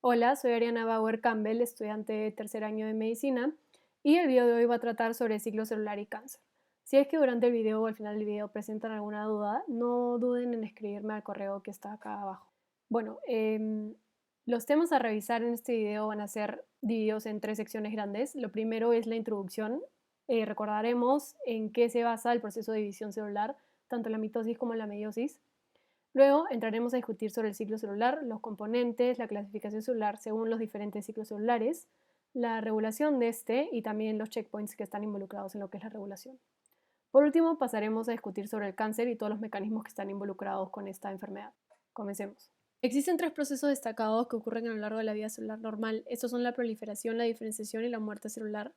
Hola, soy Ariana Bauer Campbell, estudiante de tercer año de medicina, y el video de hoy va a tratar sobre el ciclo celular y cáncer. Si es que durante el video o al final del video presentan alguna duda, no duden en escribirme al correo que está acá abajo. Bueno, los temas a revisar en este video van a ser divididos en tres secciones grandes. Lo primero es la introducción. Recordaremos en qué se basa el proceso de división celular, tanto la mitosis como la meiosis. Luego entraremos a discutir sobre el ciclo celular, los componentes, la clasificación celular según los diferentes ciclos celulares, la regulación de este y también los checkpoints que están involucrados en lo que es la regulación. Por último, pasaremos a discutir sobre el cáncer y todos los mecanismos que están involucrados con esta enfermedad. Comencemos. Existen tres procesos destacados que ocurren a lo largo de la vida celular normal. Estos son la proliferación, la diferenciación y la muerte celular.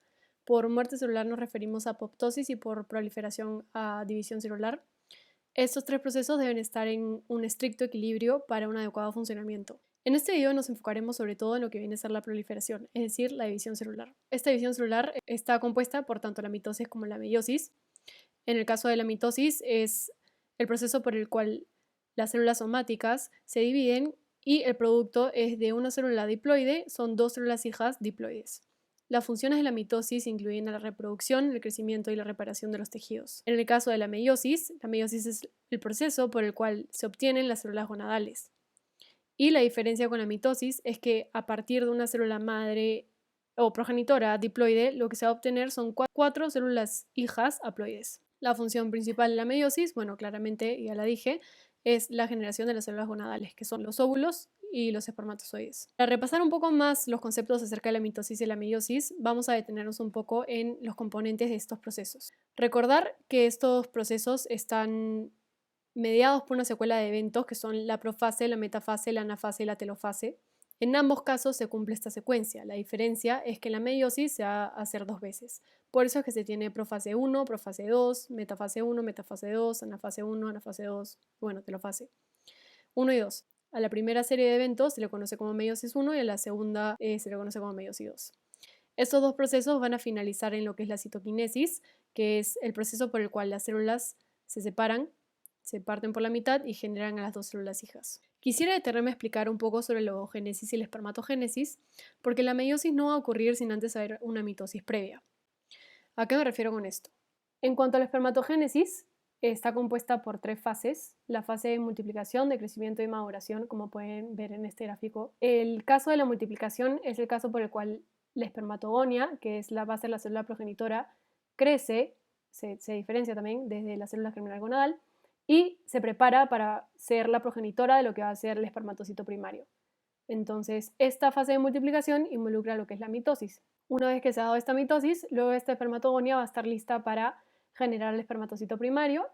Por muerte celular nos referimos a apoptosis y por proliferación a división celular. Estos tres procesos deben estar en un estricto equilibrio para un adecuado funcionamiento. En este video nos enfocaremos sobre todo en lo que viene a ser la proliferación, es decir, la división celular. Esta división celular está compuesta por tanto la mitosis como la meiosis. En el caso de la mitosis es el proceso por el cual las células somáticas se dividen y el producto es de una célula diploide, son dos células hijas diploides. Las funciones de la mitosis incluyen la reproducción, el crecimiento y la reparación de los tejidos. En el caso de la meiosis es el proceso por el cual se obtienen las células gonadales. Y la diferencia con la mitosis es que a partir de una célula madre o progenitora diploide, lo que se va a obtener son cuatro células hijas haploides. La función principal de la meiosis, bueno, claramente ya la dije, es la generación de las células gonadales, que son los óvulos y los espermatozoides. Para repasar un poco más los conceptos acerca de la mitosis y la meiosis, vamos a detenernos un poco en los componentes de estos procesos. Recordar que estos procesos están mediados por una secuela de eventos que son la profase, la metafase, la anafase y la telofase. En ambos casos se cumple esta secuencia. La diferencia es que la meiosis se va a hacer dos veces. Por eso es que se tiene profase 1, profase 2, metafase 1, metafase 2, anafase 1, anafase 2, bueno, telofase 1 y 2. A la primera serie de eventos se le conoce como meiosis 1 y a la segunda se le conoce como meiosis 2. Estos dos procesos van a finalizar en lo que es la citoquinesis, que es el proceso por el cual las células se separan, se parten por la mitad y generan a las dos células hijas. Quisiera detenerme a explicar un poco sobre la ovogénesis y la espermatogénesis, porque la meiosis no va a ocurrir sin antes haber una mitosis previa. ¿A qué me refiero con esto? En cuanto a la espermatogénesis, está compuesta por tres fases. La fase de multiplicación, de crecimiento y maduración, como pueden ver en este gráfico. El caso de la multiplicación es el caso por el cual la espermatogonia, que es la base de la célula progenitora, crece, se diferencia también desde la célula germinal gonadal, y se prepara para ser la progenitora de lo que va a ser el espermatocito primario. Entonces, esta fase de multiplicación involucra lo que es la mitosis. Una vez que se ha dado esta mitosis, luego esta espermatogonia va a estar lista para generar el espermatocito primario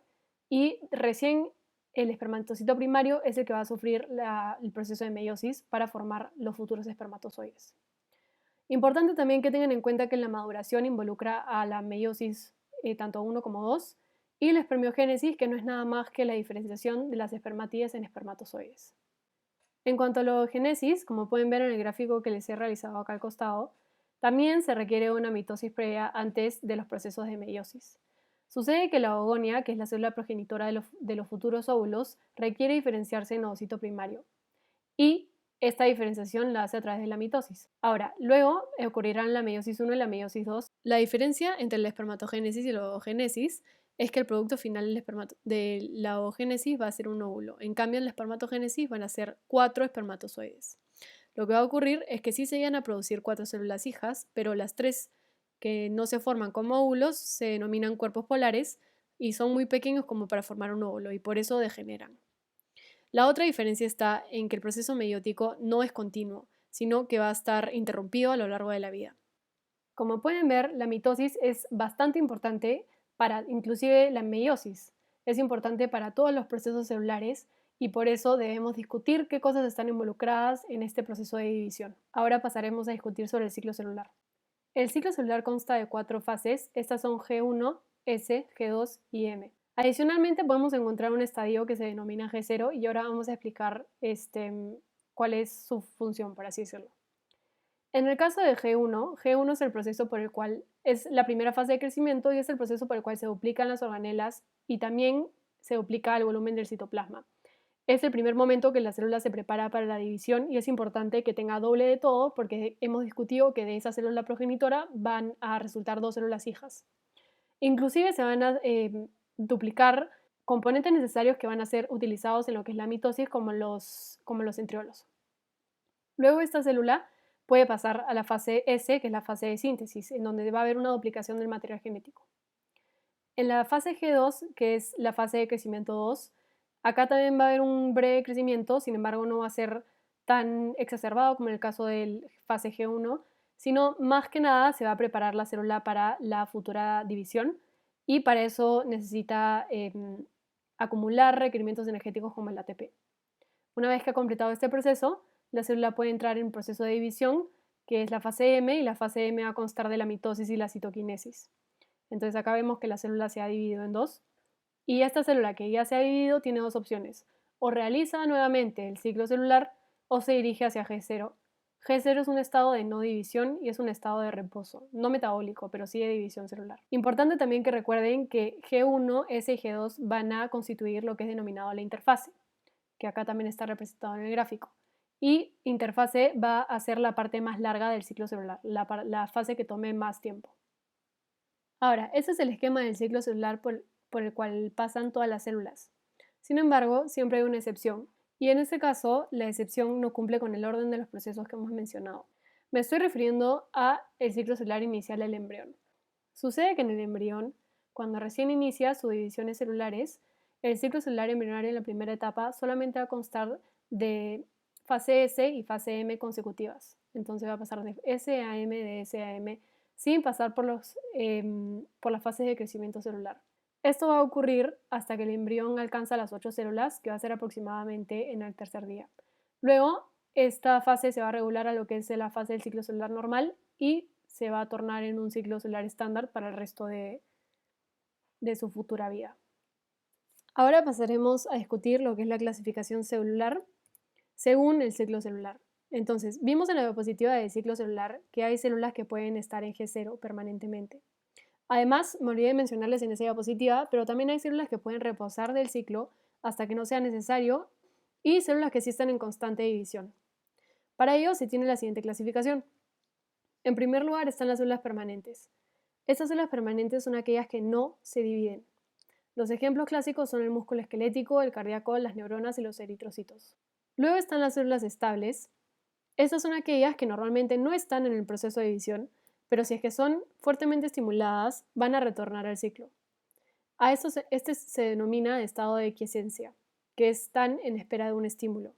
y recién el espermatocito primario es el que va a sufrir el proceso de meiosis para formar los futuros espermatozoides. Importante también que tengan en cuenta que la maduración involucra a la meiosis tanto 1 como 2 y la espermiogénesis, que no es nada más que la diferenciación de las espermátides en espermatozoides. En cuanto a la oogénesis, como pueden ver en el gráfico que les he realizado acá al costado, también se requiere una mitosis previa antes de los procesos de meiosis. Sucede que la oogonia, que es la célula progenitora de los futuros óvulos, requiere diferenciarse en ovocito primario y esta diferenciación la hace a través de la mitosis. Ahora, luego ocurrirán la meiosis 1 y la meiosis 2. La diferencia entre la espermatogénesis y la oogénesis es que el producto final de la oogénesis va a ser un óvulo. En cambio, en la espermatogénesis van a ser 4 espermatozoides. Lo que va a ocurrir es que sí se llegan a producir 4 células hijas, pero las 3 que no se forman como óvulos se denominan cuerpos polares y son muy pequeños como para formar un óvulo y por eso degeneran. La otra diferencia está en que el proceso meiótico no es continuo, sino que va a estar interrumpido a lo largo de la vida. Como pueden ver, la mitosis es bastante importante para inclusive la meiosis. Es importante para todos los procesos celulares y por eso debemos discutir qué cosas están involucradas en este proceso de división. Ahora pasaremos a discutir sobre el ciclo celular. El ciclo celular consta de 4 fases, estas son G1, S, G2 y M. Adicionalmente podemos encontrar un estadio que se denomina G0 y ahora vamos a explicar cuál es su función, por así decirlo. En el caso de G1 es el proceso por el cual es la primera fase de crecimiento y es el proceso por el cual se duplican las organelas y también se duplica el volumen del citoplasma. Es el primer momento que la célula se prepara para la división y es importante que tenga doble de todo porque hemos discutido que de esa célula progenitora van a resultar dos células hijas. Inclusive se van a duplicar componentes necesarios que van a ser utilizados en lo que es la mitosis como los centriolos. Luego esta célula puede pasar a la fase S, que es la fase de síntesis, en donde va a haber una duplicación del material genético. En la fase G2, que es la fase de crecimiento 2, acá también va a haber un breve crecimiento, sin embargo no va a ser tan exacerbado como en el caso de fase G1, sino más que nada se va a preparar la célula para la futura división y para eso necesita acumular requerimientos energéticos como el ATP. Una vez que ha completado este proceso, la célula puede entrar en un proceso de división, que es la fase M, y la fase M va a constar de la mitosis y la citoquinesis. Entonces acá vemos que la célula se ha dividido en dos, y esta célula que ya se ha dividido tiene dos opciones: o realiza nuevamente el ciclo celular o se dirige hacia G0. G0 es un estado de no división y es un estado de reposo, no metabólico, pero sí de división celular. Importante también que recuerden que G1, S y G2 van a constituir lo que es denominado la interfase, que acá también está representado en el gráfico. Y interfase va a ser la parte más larga del ciclo celular, la fase que tome más tiempo. Ahora, ese es el esquema del ciclo celular por el cual pasan todas las células. Sin embargo, siempre hay una excepción, y en este caso, la excepción no cumple con el orden de los procesos que hemos mencionado. Me estoy refiriendo a el ciclo celular inicial del embrión. Sucede que en el embrión, cuando recién inicia sus divisiones celulares, el ciclo celular embrionario en la primera etapa solamente va a constar de fase S y fase M consecutivas. Entonces va a pasar de S a M, de S a M, sin pasar por las fases de crecimiento celular. Esto va a ocurrir hasta que el embrión alcanza las 8 células, que va a ser aproximadamente en el tercer día. Luego, esta fase se va a regular a lo que es la fase del ciclo celular normal y se va a tornar en un ciclo celular estándar para el resto de su futura vida. Ahora pasaremos a discutir lo que es la clasificación celular según el ciclo celular. Entonces, vimos en la diapositiva del ciclo celular que hay células que pueden estar en G0 permanentemente. Además, me olvidé de mencionarles en esa diapositiva, pero también hay células que pueden reposar del ciclo hasta que no sea necesario y células que sí están en constante división. Para ello se tiene la siguiente clasificación. En primer lugar están las células permanentes. Estas células permanentes son aquellas que no se dividen. Los ejemplos clásicos son el músculo esquelético, el cardíaco, las neuronas y los eritrocitos. Luego están las células estables. Estas son aquellas que normalmente no están en el proceso de división, pero si es que son fuertemente estimuladas, van a retornar al ciclo. Este se denomina estado de quiescencia, que están en espera de un estímulo.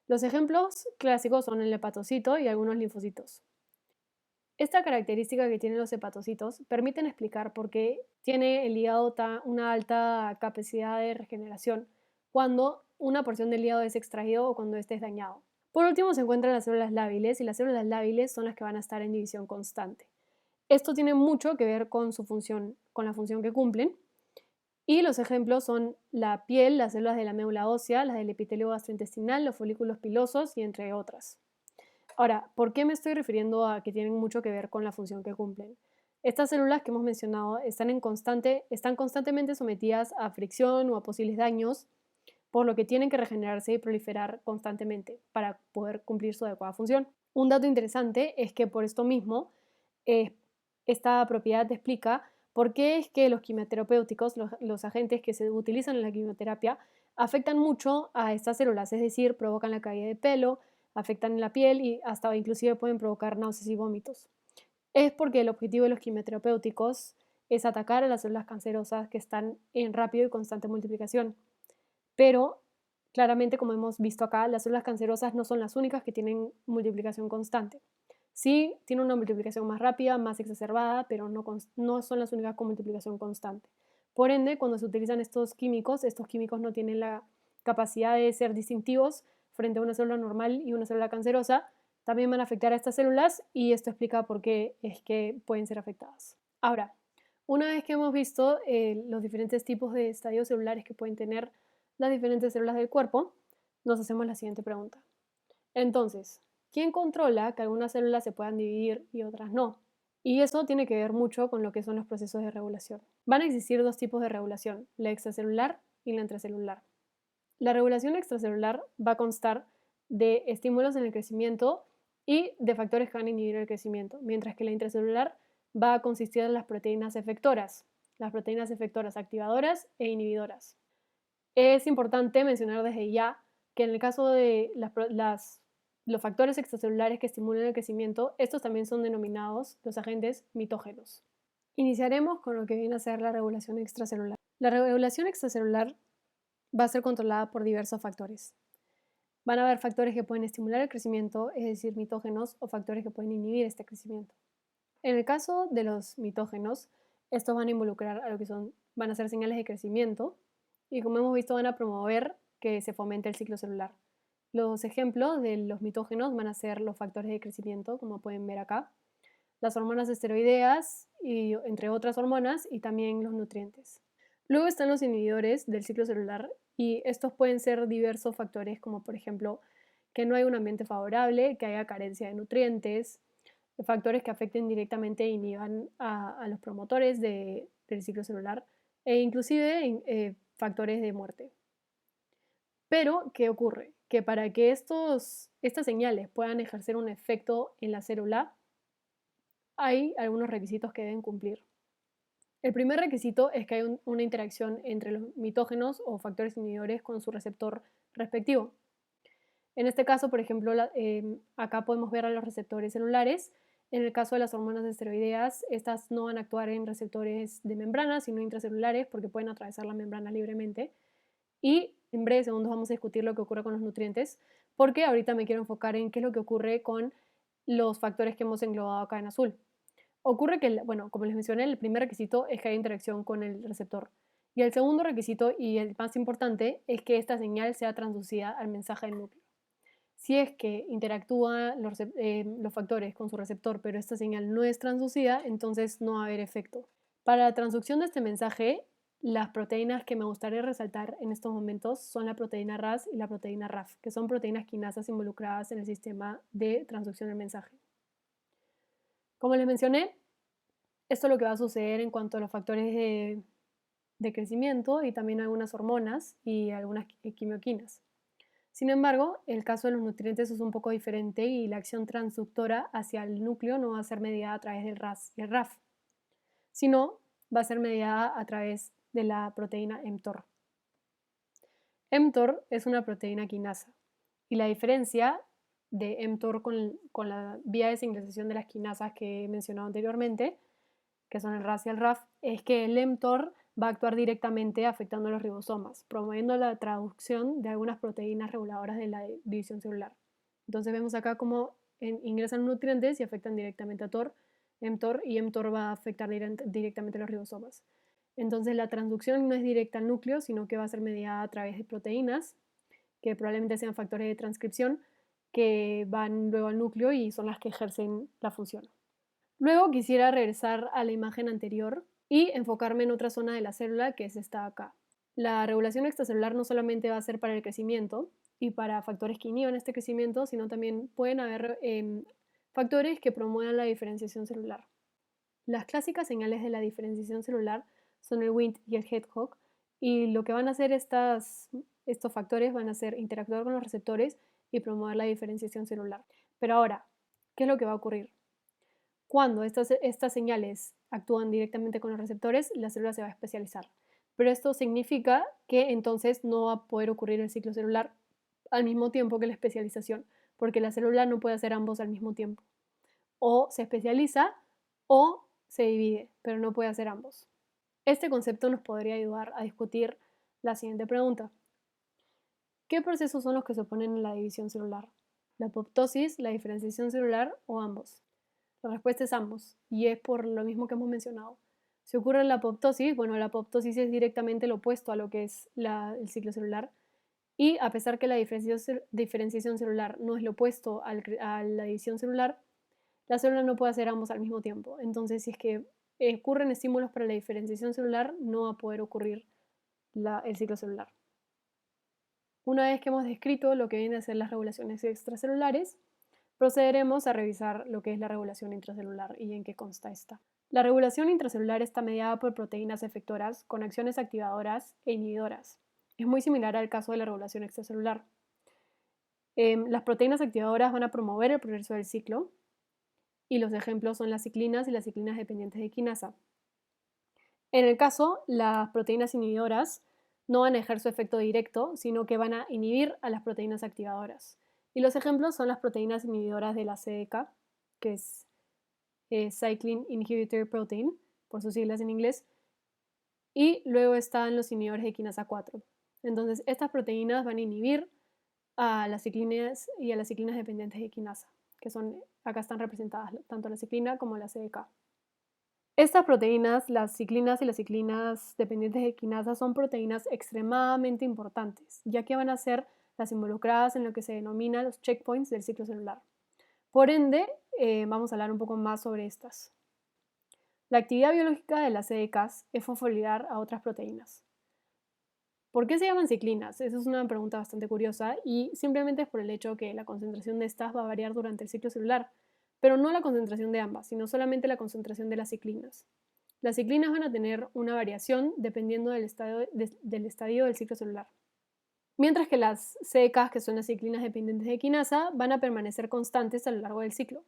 Los ejemplos clásicos son el hepatocito y algunos linfocitos. Esta característica que tienen los hepatocitos permiten explicar por qué tiene el hígado una alta capacidad de regeneración cuando una porción del hígado es extraído o cuando éste es dañado. Por último se encuentran las células lábiles, y las células lábiles son las que van a estar en división constante. Esto tiene mucho que ver con su función, con la función que cumplen, y los ejemplos son la piel, las células de la médula ósea, las del epitelio gastrointestinal, los folículos pilosos y entre otras. Ahora, ¿por qué me estoy refiriendo a que tienen mucho que ver con la función que cumplen? Estas células que hemos mencionado están constantemente sometidas a fricción o a posibles daños, por lo que tienen que regenerarse y proliferar constantemente para poder cumplir su adecuada función. Un dato interesante es que por esto mismo, esta propiedad explica por qué es que los quimioterapéuticos, los agentes que se utilizan en la quimioterapia, afectan mucho a estas células, es decir, provocan la caída de pelo, afectan la piel y hasta inclusive pueden provocar náuseas y vómitos. Es porque el objetivo de los quimioterapéuticos es atacar a las células cancerosas que están en rápido y constante multiplicación. Pero, claramente, como hemos visto acá, las células cancerosas no son las únicas que tienen multiplicación constante. Sí, tienen una multiplicación más rápida, más exacerbada, pero no son las únicas con multiplicación constante. Por ende, cuando se utilizan estos químicos no tienen la capacidad de ser distintivos frente a una célula normal y una célula cancerosa. También van a afectar a estas células y esto explica por qué es que pueden ser afectadas. Ahora, una vez que hemos visto los diferentes tipos de estadios celulares que pueden tener las diferentes células del cuerpo, nos hacemos la siguiente pregunta. Entonces, ¿quién controla que algunas células se puedan dividir y otras no? Y eso tiene que ver mucho con lo que son los procesos de regulación. Van a existir dos tipos de regulación, la extracelular y la intracelular. La regulación extracelular va a constar de estímulos en el crecimiento y de factores que van a inhibir el crecimiento, mientras que la intracelular va a consistir en las proteínas efectoras activadoras e inhibidoras. Es importante mencionar desde ya que en el caso de los factores extracelulares que estimulan el crecimiento, estos también son denominados los agentes mitógenos. Iniciaremos con lo que viene a ser la regulación extracelular. La regulación extracelular va a ser controlada por diversos factores. Van a haber factores que pueden estimular el crecimiento, es decir, mitógenos, o factores que pueden inhibir este crecimiento. En el caso de los mitógenos, estos van a involucrar a lo que van a ser señales de crecimiento y, como hemos visto, van a promover que se fomente el ciclo celular. Los ejemplos de los mitógenos van a ser los factores de crecimiento, como pueden ver acá, las hormonas esteroideas, y, entre otras hormonas, y también los nutrientes. Luego están los inhibidores del ciclo celular y estos pueden ser diversos factores, como por ejemplo que no hay un ambiente favorable, que haya carencia de nutrientes, factores que afecten directamente e inhiban a los promotores del ciclo celular e inclusive factores de muerte. Pero, ¿qué ocurre? Que para que estas señales puedan ejercer un efecto en la célula, hay algunos requisitos que deben cumplir. El primer requisito es que hay una interacción entre los mitógenos o factores inhibidores con su receptor respectivo. En este caso, por ejemplo, acá podemos ver a los receptores celulares. En el caso de las hormonas esteroideas, estas no van a actuar en receptores de membrana, sino intracelulares, porque pueden atravesar la membrana libremente. Y en breves segundos vamos a discutir lo que ocurre con los nutrientes, porque ahorita me quiero enfocar en qué es lo que ocurre con los factores que hemos englobado acá en azul. Ocurre que, bueno, como les mencioné, el primer requisito es que haya interacción con el receptor. Y el segundo requisito, y el más importante, es que esta señal sea transducida al mensaje del núcleo. Si es que interactúan los factores con su receptor, pero esta señal no es transducida, entonces no va a haber efecto. Para la transducción de este mensaje, las proteínas que me gustaría resaltar en estos momentos son la proteína RAS y la proteína RAF, que son proteínas quinasas involucradas en el sistema de transducción del mensaje. Como les mencioné, esto es lo que va a suceder en cuanto a los factores de crecimiento y también algunas hormonas y algunas quimioquinas. Sin embargo, el caso de los nutrientes es un poco diferente y la acción transductora hacia el núcleo no va a ser mediada a través del RAS y el RAF, sino va a ser mediada a través de la proteína mTOR. mTOR es una proteína quinasa y la diferencia de mTOR con la vía de señalización de las quinasas que he mencionado anteriormente, que son el RAS y el RAF, es que el mTOR va a actuar directamente afectando a los ribosomas, promoviendo la traducción de algunas proteínas reguladoras de la división celular. Entonces vemos acá cómo ingresan nutrientes y afectan directamente a mTOR, y mTOR va a afectar directamente a los ribosomas. Entonces la transducción no es directa al núcleo, sino que va a ser mediada a través de proteínas, que probablemente sean factores de transcripción, que van luego al núcleo y son las que ejercen la función. Luego quisiera regresar a la imagen anterior y enfocarme en otra zona de la célula, que es esta acá. La regulación extracelular no solamente va a ser para el crecimiento y para factores que inhiban este crecimiento, sino también pueden haber factores que promuevan la diferenciación celular. Las clásicas señales de la diferenciación celular son el Wnt y el Hedgehog, y lo que van a hacer estos factores van a ser interactuar con los receptores y promover la diferenciación celular. Pero ahora, ¿qué es lo que va a ocurrir? Cuando estas señales actúan directamente con los receptores, la célula se va a especializar. Pero esto significa que entonces no va a poder ocurrir el ciclo celular al mismo tiempo que la especialización, porque la célula no puede hacer ambos al mismo tiempo. O se especializa o se divide, pero no puede hacer ambos. Este concepto nos podría ayudar a discutir la siguiente pregunta. ¿Qué procesos son los que se oponen en la división celular? ¿La apoptosis, la diferenciación celular o ambos? La respuesta es ambos, y es por lo mismo que hemos mencionado. Si ocurre la apoptosis, bueno, la apoptosis es directamente lo opuesto a lo que es el ciclo celular, y a pesar que la diferenciación celular no es lo opuesto a la división celular, la célula no puede hacer ambos al mismo tiempo. Entonces, si es que ocurren estímulos para la diferenciación celular, no va a poder ocurrir el ciclo celular. Una vez que hemos descrito lo que vienen a ser las regulaciones extracelulares, procederemos a revisar lo que es la regulación intracelular y en qué consta esta. La regulación intracelular está mediada por proteínas efectoras con acciones activadoras e inhibidoras. Es muy similar al caso de la regulación extracelular. Las proteínas activadoras van a promover el progreso del ciclo y los ejemplos son las ciclinas y las ciclinas dependientes de quinasa. En el caso, las proteínas inhibidoras no van a ejercer su efecto directo, sino que van a inhibir a las proteínas activadoras. Y los ejemplos son las proteínas inhibidoras de la CDK, que es Cyclin Inhibitor Protein, por sus siglas en inglés, y luego están los inhibidores de quinasa 4. Entonces, estas proteínas van a inhibir a las ciclinas y a las ciclinas dependientes de quinasa, que son, acá están representadas tanto la ciclina como la CDK. Estas proteínas, las ciclinas y las ciclinas dependientes de quinasa, son proteínas extremadamente importantes, ya que van a ser las involucradas en lo que se denomina los checkpoints del ciclo celular. Por ende, vamos a hablar un poco más sobre estas. La actividad biológica de las CDKs es fosforilar a otras proteínas. ¿Por qué se llaman ciclinas? Esa es una pregunta bastante curiosa y simplemente es por el hecho que la concentración de estas va a variar durante el ciclo celular, pero no la concentración de ambas, sino solamente la concentración de las ciclinas. Las ciclinas van a tener una variación dependiendo del estadio del ciclo celular. Mientras que las CDKs, que son las ciclinas dependientes de quinasa, van a permanecer constantes a lo largo del ciclo.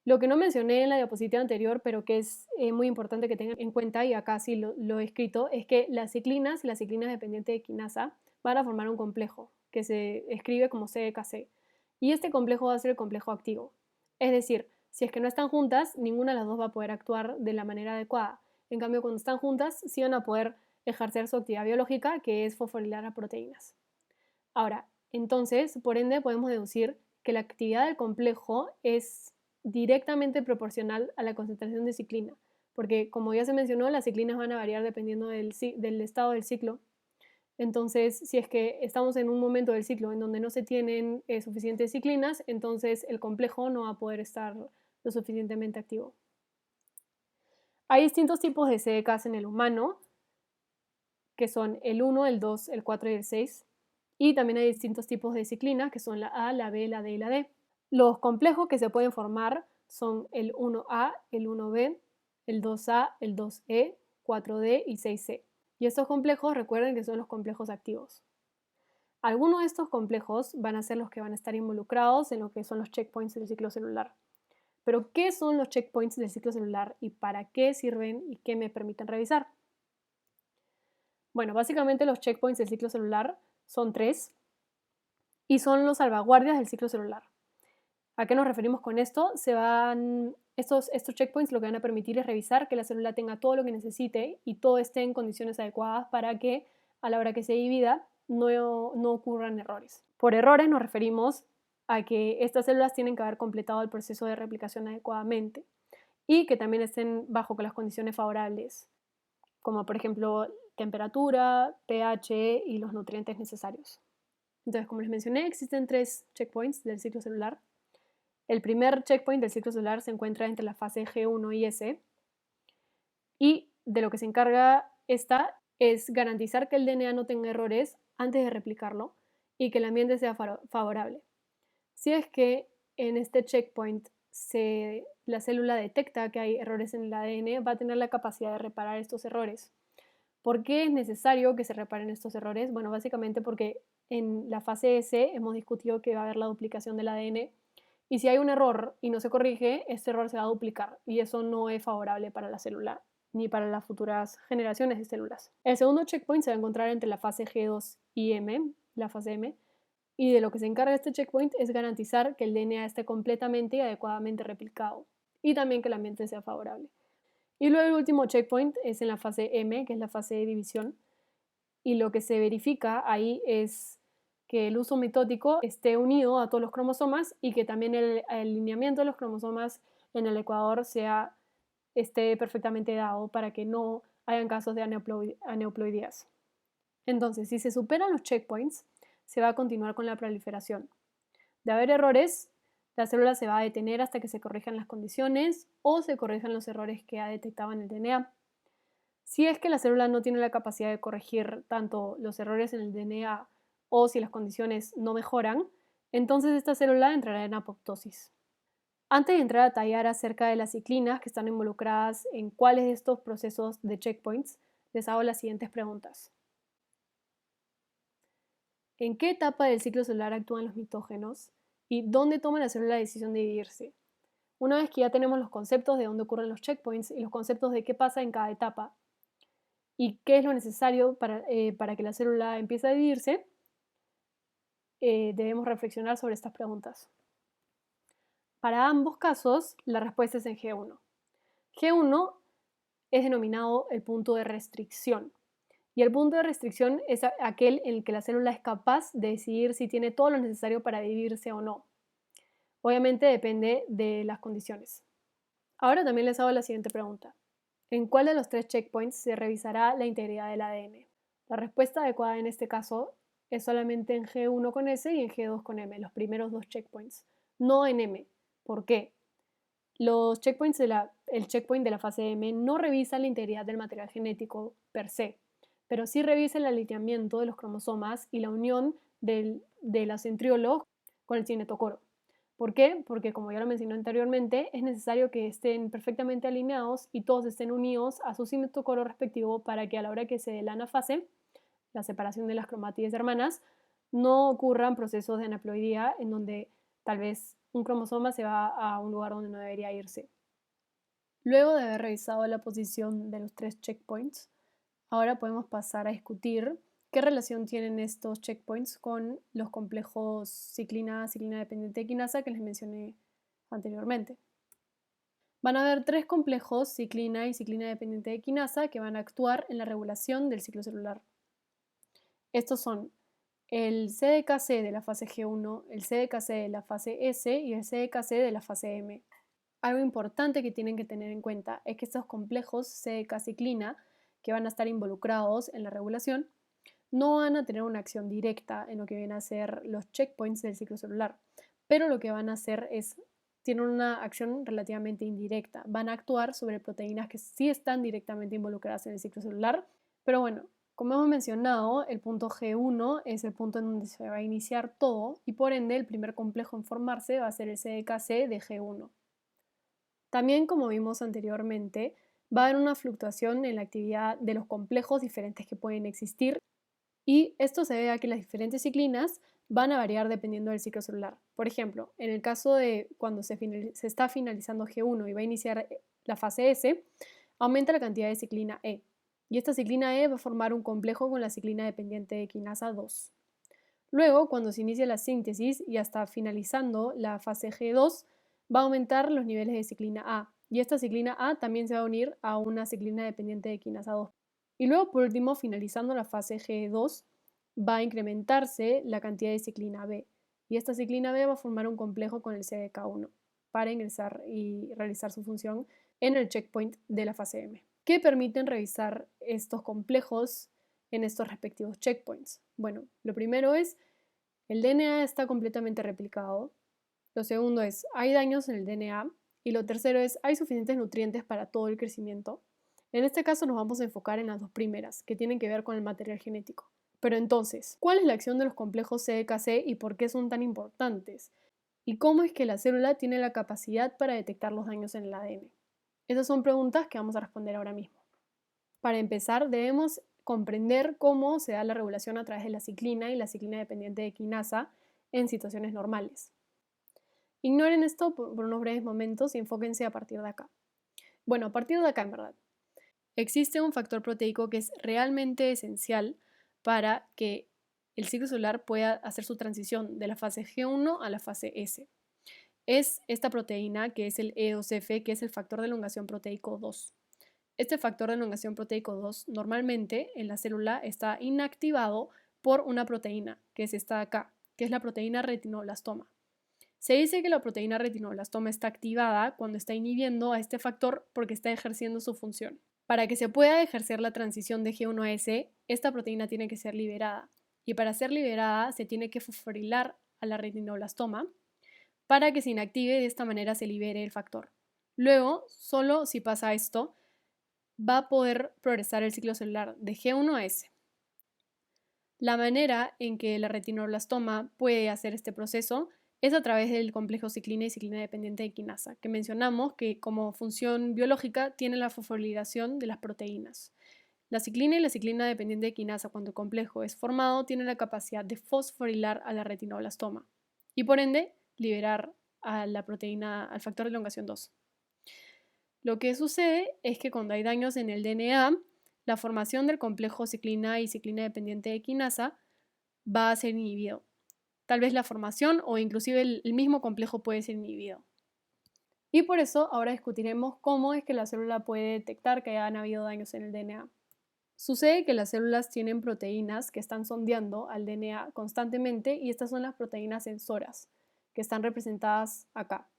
Lo que no mencioné en la diapositiva anterior, pero que es muy importante que tengan en cuenta, y acá sí lo he escrito, es que las ciclinas y las ciclinas dependientes de quinasa van a formar un complejo que se escribe como CDKC. Y este complejo va a ser el complejo activo. Es decir, si es que no están juntas, ninguna de las dos va a poder actuar de la manera adecuada. En cambio, cuando están juntas, sí van a poder ejercer su actividad biológica, que es fosforilar a proteínas. Ahora, entonces, por ende, podemos deducir que la actividad del complejo es directamente proporcional a la concentración de ciclina, porque como ya se mencionó, las ciclinas van a variar dependiendo del estado del ciclo. Entonces, si es que estamos en un momento del ciclo en donde no se tienen suficientes ciclinas, entonces el complejo no va a poder estar lo suficientemente activo. Hay distintos tipos de CDKs en el humano, que son el 1, el 2, el 4 y el 6. Y también hay distintos tipos de ciclinas, que son la A, la B, la D y la D. Los complejos que se pueden formar son el 1A, el 1B, el 2A, el 2E, 4D y 6C. Y estos complejos, recuerden que son los complejos activos. Algunos de estos complejos van a ser los que van a estar involucrados en lo que son los checkpoints del ciclo celular. Pero, ¿qué son los checkpoints del ciclo celular y para qué sirven y qué me permiten revisar? Bueno, básicamente los checkpoints del ciclo celular son 3 y son los salvaguardias del ciclo celular. ¿A qué nos referimos con esto? Estos checkpoints lo que van a permitir es revisar que la célula tenga todo lo que necesite y todo esté en condiciones adecuadas para que a la hora que se divida no ocurran errores. Por errores nos referimos a que estas células tienen que haber completado el proceso de replicación adecuadamente y que también estén bajo las condiciones favorables, como por ejemplo temperatura, pH y los nutrientes necesarios. Entonces, como les mencioné, existen 3 checkpoints del ciclo celular. El primer checkpoint del ciclo celular se encuentra entre la fase G1 y S, y de lo que se encarga esta es garantizar que el DNA no tenga errores antes de replicarlo y que el ambiente sea favorable. Si es que en este checkpoint la célula detecta que hay errores en el ADN, va a tener la capacidad de reparar estos errores. ¿Por qué es necesario que se reparen estos errores? Bueno, básicamente porque en la fase S hemos discutido que va a haber la duplicación del ADN y si hay un error y no se corrige, este error se va a duplicar y eso no es favorable para la célula ni para las futuras generaciones de células. El segundo checkpoint se va a encontrar entre la fase G2 y M, la fase M, y de lo que se encarga este checkpoint es garantizar que el DNA esté completamente y adecuadamente replicado y también que el ambiente sea favorable. Y luego el último checkpoint es en la fase M, que es la fase de división, y lo que se verifica ahí es que el uso mitótico esté unido a todos los cromosomas y que también el alineamiento de los cromosomas en el ecuador esté perfectamente dado para que no hayan casos de aneuploidías. Entonces, si se superan los checkpoints, se va a continuar con la proliferación. De haber errores, la célula se va a detener hasta que se corrijan las condiciones o se corrijan los errores que ha detectado en el DNA. Si es que la célula no tiene la capacidad de corregir tanto los errores en el DNA o si las condiciones no mejoran, entonces esta célula entrará en apoptosis. Antes de entrar a detallar acerca de las ciclinas que están involucradas en cuáles de estos procesos de checkpoints, les hago las siguientes preguntas. ¿Cuál es el ¿En qué etapa del ciclo celular actúan los mitógenos? ¿Y dónde toma la célula la decisión de dividirse? Una vez que ya tenemos los conceptos de dónde ocurren los checkpoints y los conceptos de qué pasa en cada etapa y qué es lo necesario para que la célula empiece a dividirse, debemos reflexionar sobre estas preguntas. Para ambos casos, la respuesta es en G1. G1 es denominado el punto de restricción. Y el punto de restricción es aquel en el que la célula es capaz de decidir si tiene todo lo necesario para dividirse o no. Obviamente depende de las condiciones. Ahora también les hago la siguiente pregunta. ¿En cuál de los 3 checkpoints se revisará la integridad del ADN? La respuesta adecuada en este caso es solamente en G1 con S y en G2 con M, los primeros 2 checkpoints, no en M. ¿Por qué? El checkpoint de la fase M no revisa la integridad del material genético per se, pero sí revisa el alineamiento de los cromosomas y la unión de los centriolos con el cinetocoro. ¿Por qué? Porque, como ya lo mencioné anteriormente, es necesario que estén perfectamente alineados y todos estén unidos a su cinetocoro respectivo para que a la hora que se dé la anafase, la separación de las cromátides hermanas, no ocurran procesos de anaploidía en donde tal vez un cromosoma se va a un lugar donde no debería irse. Luego de haber revisado la posición de los 3 checkpoints, ahora podemos pasar a discutir qué relación tienen estos checkpoints con los complejos ciclina dependiente de quinasa que les mencioné anteriormente. Van a haber 3 complejos, ciclina y ciclina dependiente de quinasa, que van a actuar en la regulación del ciclo celular. Estos son el CDKC de la fase G1, el CDKC de la fase S y el CDKC de la fase M. Algo importante que tienen que tener en cuenta es que estos complejos CDK-ciclina, que van a estar involucrados en la regulación, no van a tener una acción directa en lo que vienen a ser los checkpoints del ciclo celular, pero lo que van a hacer tienen una acción relativamente indirecta. Van a actuar sobre proteínas que sí están directamente involucradas en el ciclo celular, pero bueno, como hemos mencionado, el punto G1 es el punto en donde se va a iniciar todo y por ende el primer complejo en formarse va a ser el CDKC de G1. También, como vimos anteriormente, va a haber una fluctuación en la actividad de los complejos diferentes que pueden existir y esto se debe a que las diferentes ciclinas van a variar dependiendo del ciclo celular. Por ejemplo, en el caso de cuando se está finalizando G1 y va a iniciar la fase S, aumenta la cantidad de ciclina E. Y esta ciclina E va a formar un complejo con la ciclina dependiente de quinasa 2. Luego, cuando se inicia la síntesis y hasta finalizando la fase G2, va a aumentar los niveles de ciclina A. Y esta ciclina A también se va a unir a una ciclina dependiente de quinasa 2. Y luego, por último, finalizando la fase G2, va a incrementarse la cantidad de ciclina B. Y esta ciclina B va a formar un complejo con el CDK1 para ingresar y realizar su función en el checkpoint de la fase M. ¿Qué permiten revisar estos complejos en estos respectivos checkpoints? Bueno, lo primero es, el DNA está completamente replicado. Lo segundo es, hay daños en el DNA. Y lo tercero es, hay suficientes nutrientes para todo el crecimiento. En este caso nos vamos a enfocar en las dos primeras, que tienen que ver con el material genético. Pero entonces, ¿cuál es la acción de los complejos CDKC y por qué son tan importantes? ¿Y cómo es que la célula tiene la capacidad para detectar los daños en el ADN? Esas son preguntas que vamos a responder ahora mismo. Para empezar, debemos comprender cómo se da la regulación a través de la ciclina y la ciclina dependiente de quinasa en situaciones normales. Ignoren esto por unos breves momentos y enfóquense a partir de acá. Bueno, a partir de acá, en verdad. Existe un factor proteico que es realmente esencial para que el ciclo celular pueda hacer su transición de la fase G1 a la fase S. Es esta proteína que es el E2F, que es el factor de elongación proteico 2. Este factor de elongación proteico 2 normalmente en la célula está inactivado por una proteína, que es esta de acá, que es la proteína retinoblastoma. Se dice que la proteína retinoblastoma está activada cuando está inhibiendo a este factor porque está ejerciendo su función. Para que se pueda ejercer la transición de G1 a S, esta proteína tiene que ser liberada. Y para ser liberada se tiene que fosforilar a la retinoblastoma para que se inactive y de esta manera se libere el factor. Luego, solo si pasa esto, va a poder progresar el ciclo celular de G1 a S. La manera en que la retinoblastoma puede hacer este proceso es a través del complejo ciclina y ciclina dependiente de quinasa, que mencionamos que como función biológica tiene la fosforilación de las proteínas. La ciclina y la ciclina dependiente de quinasa, cuando el complejo es formado, tienen la capacidad de fosforilar a la retinoblastoma y por ende liberar a la proteína, al factor de elongación 2. Lo que sucede es que cuando hay daños en el DNA, la formación del complejo ciclina y ciclina dependiente de quinasa va a ser inhibido. Tal vez la formación o inclusive el mismo complejo puede ser inhibido. Y por eso ahora discutiremos cómo es que la célula puede detectar que hayan habido daños en el DNA. Sucede que las células tienen proteínas que están sondeando al DNA constantemente y estas son las proteínas sensoras, que están representadas acá.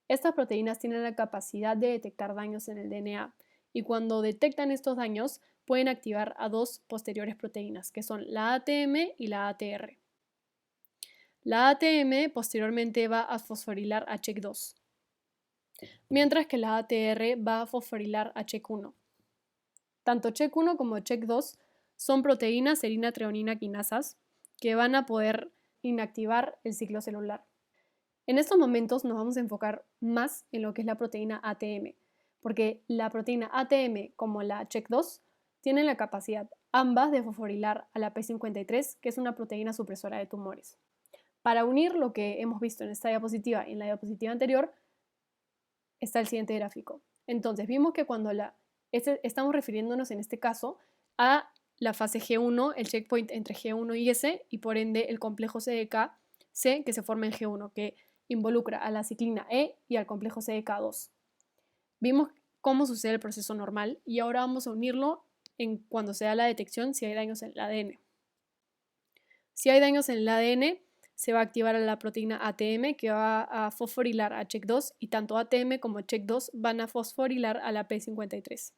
Estas proteínas tienen la capacidad de detectar daños en el DNA y cuando detectan estos daños pueden activar a dos posteriores proteínas, que son la ATM y la ATR. La ATM posteriormente va a fosforilar a CHEK2, mientras que la ATR va a fosforilar a CHEK1. Tanto CHEK1 como CHEK2 son proteínas serina-treonina quinasas que van a poder inactivar el ciclo celular. En estos momentos nos vamos a enfocar más en lo que es la proteína ATM, porque la proteína ATM como la CHEK2 tienen la capacidad ambas de fosforilar a la P53, que es una proteína supresora de tumores. Para unir lo que hemos visto en esta diapositiva y en la diapositiva anterior, está el siguiente gráfico. Entonces, vimos que cuando estamos refiriéndonos en este caso a la fase G1, el checkpoint entre G1 y S, y por ende el complejo CDK-C que se forma en G1, que involucra a la ciclina E y al complejo CDK2. Vimos cómo sucede el proceso normal y ahora vamos a unirlo cuando se da la detección si hay daños en el ADN. Si hay daños en el ADN, se va a activar a la proteína ATM que va a fosforilar a CHEK2 y tanto ATM como CHEK2 van a fosforilar a la P53.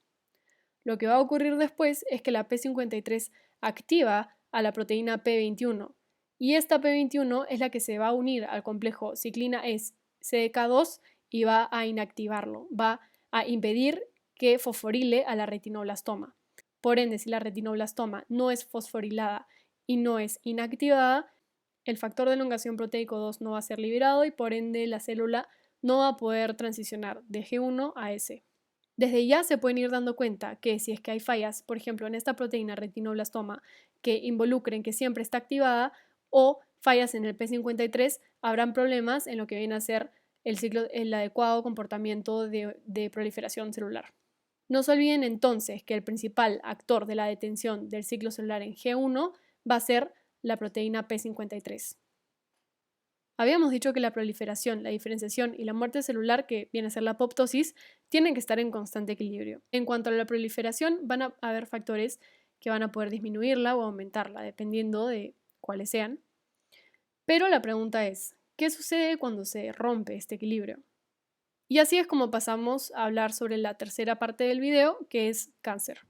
Lo que va a ocurrir después es que la P53 activa a la proteína P21 y esta P21 es la que se va a unir al complejo ciclina CDK2 y va a inactivarlo, va a impedir que fosforile a la retinoblastoma. Por ende, si la retinoblastoma no es fosforilada y no es inactivada, el factor de elongación proteico 2 no va a ser liberado y por ende la célula no va a poder transicionar de G1 a S. Desde ya se pueden ir dando cuenta que si es que hay fallas, por ejemplo, en esta proteína retinoblastoma que involucren que siempre está activada o fallas en el P53, habrán problemas en lo que viene a ser el adecuado comportamiento de proliferación celular. No se olviden entonces que el principal actor de la detención del ciclo celular en G1 va a ser la proteína P53. Habíamos dicho que la proliferación, la diferenciación y la muerte celular, que viene a ser la apoptosis, tienen que estar en constante equilibrio. En cuanto a la proliferación, van a haber factores que van a poder disminuirla o aumentarla, dependiendo de cuáles sean. Pero la pregunta es, ¿qué sucede cuando se rompe este equilibrio? Y así es como pasamos a hablar sobre la tercera parte del video, que es cáncer.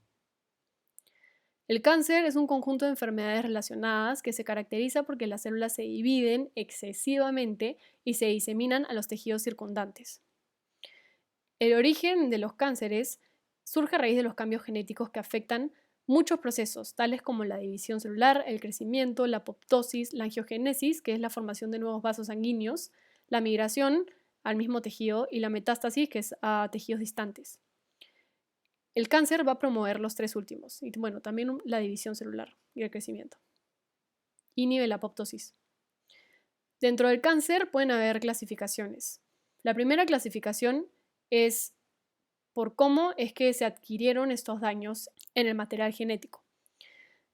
El cáncer es un conjunto de enfermedades relacionadas que se caracteriza porque las células se dividen excesivamente y se diseminan a los tejidos circundantes. El origen de los cánceres surge a raíz de los cambios genéticos que afectan muchos procesos, tales como la división celular, el crecimiento, la apoptosis, la angiogénesis, que es la formación de nuevos vasos sanguíneos, la migración al mismo tejido y la metástasis, que es a tejidos distantes. El cáncer va a promover los tres últimos, y bueno, también la división celular y el crecimiento. Inhibe la apoptosis. Dentro del cáncer pueden haber clasificaciones. La primera clasificación es por cómo es que se adquirieron estos daños en el material genético,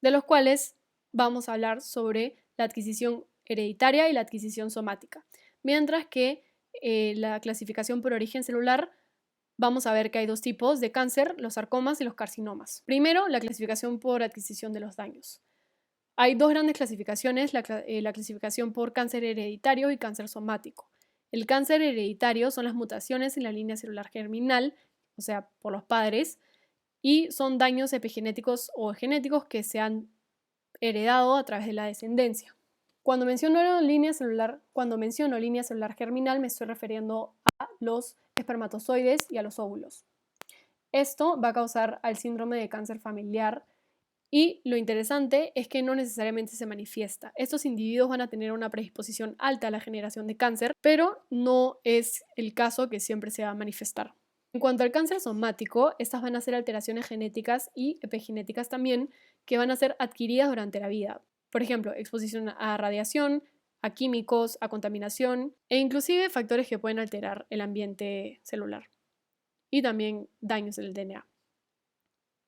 de los cuales vamos a hablar sobre la adquisición hereditaria y la adquisición somática, mientras que la clasificación por origen celular vamos a ver que hay dos tipos de cáncer, los sarcomas y los carcinomas. Primero, la clasificación por adquisición de los daños. Hay dos grandes clasificaciones, la clasificación por cáncer hereditario y cáncer somático. El cáncer hereditario son las mutaciones en la línea celular germinal, o sea, por los padres, y son daños epigenéticos o genéticos que se han heredado a través de la descendencia. Cuando menciono línea celular germinal, me estoy refiriendo a los espermatozoides y a los óvulos. Esto va a causar el síndrome de cáncer familiar y lo interesante es que no necesariamente se manifiesta. Estos individuos van a tener una predisposición alta a la generación de cáncer, pero no es el caso que siempre se va a manifestar. En cuanto al cáncer somático, estas van a ser alteraciones genéticas y epigenéticas también que van a ser adquiridas durante la vida. Por ejemplo, exposición a radiación, a químicos, a contaminación e inclusive factores que pueden alterar el ambiente celular y también daños en el DNA.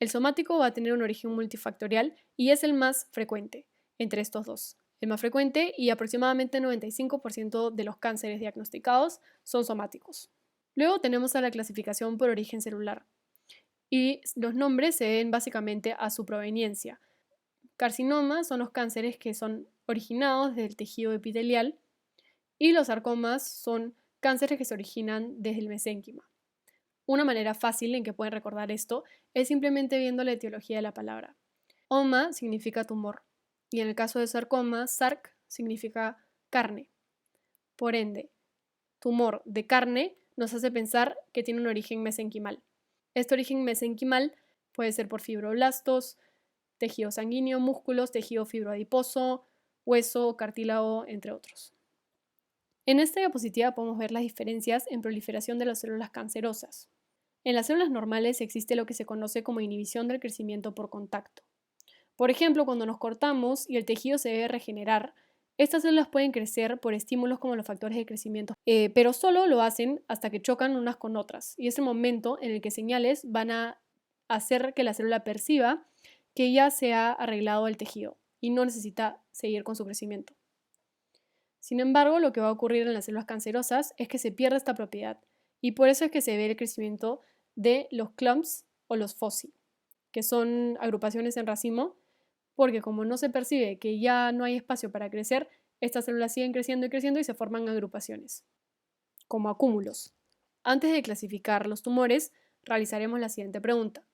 El somático va a tener un origen multifactorial y es el más frecuente entre estos dos. El más frecuente y aproximadamente 95% de los cánceres diagnosticados son somáticos. Luego tenemos a la clasificación por origen celular y los nombres se deben básicamente a su proveniencia. Carcinomas son los cánceres que son originados del tejido epitelial y los sarcomas son cánceres que se originan desde el mesénquima. Una manera fácil en que pueden recordar esto es simplemente viendo la etiología de la palabra. Oma significa tumor y en el caso de sarcoma, sarc significa carne. Por ende, tumor de carne nos hace pensar que tiene un origen mesenquimal. Este origen mesenquimal puede ser por fibroblastos, tejido sanguíneo, músculos, tejido fibroadiposo, hueso, cartílago, entre otros. En esta diapositiva podemos ver las diferencias en proliferación de las células cancerosas. En las células normales existe lo que se conoce como inhibición del crecimiento por contacto. Por ejemplo, cuando nos cortamos y el tejido se debe regenerar, estas células pueden crecer por estímulos como los factores de crecimiento, pero solo lo hacen hasta que chocan unas con otras, y es el momento en el que señales van a hacer que la célula perciba que ya se ha arreglado el tejido y no necesita seguir con su crecimiento. Sin embargo, lo que va a ocurrir en las células cancerosas es que se pierde esta propiedad, y por eso es que se ve el crecimiento de los clumps o los foci, que son agrupaciones en racimo, porque como no se percibe que ya no hay espacio para crecer, estas células siguen creciendo y creciendo y se forman agrupaciones, como acúmulos. Antes de clasificar los tumores, realizaremos la siguiente pregunta.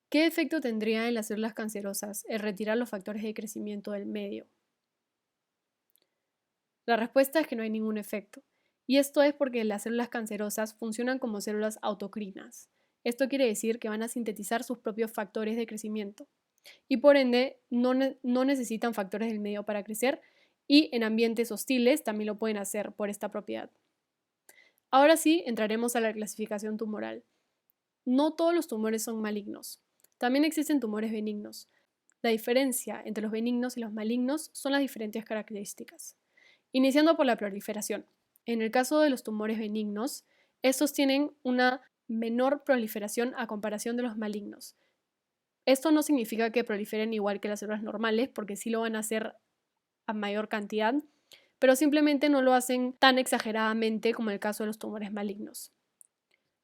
¿Qué efecto tendría en las células cancerosas el retirar los factores de crecimiento del medio? La respuesta es que no hay ningún efecto. Y esto es porque las células cancerosas funcionan como células autocrinas. Esto quiere decir que van a sintetizar sus propios factores de crecimiento y por ende no necesitan factores del medio para crecer y en ambientes hostiles también lo pueden hacer por esta propiedad. Ahora sí, entraremos a la clasificación tumoral. No todos los tumores son malignos. También existen tumores benignos. La diferencia entre los benignos y los malignos son las diferentes características. Iniciando por la proliferación. En el caso de los tumores benignos, estos tienen una menor proliferación a comparación de los malignos. Esto no significa que proliferen igual que las células normales, porque sí lo van a hacer a mayor cantidad, pero simplemente no lo hacen tan exageradamente como en el caso de los tumores malignos.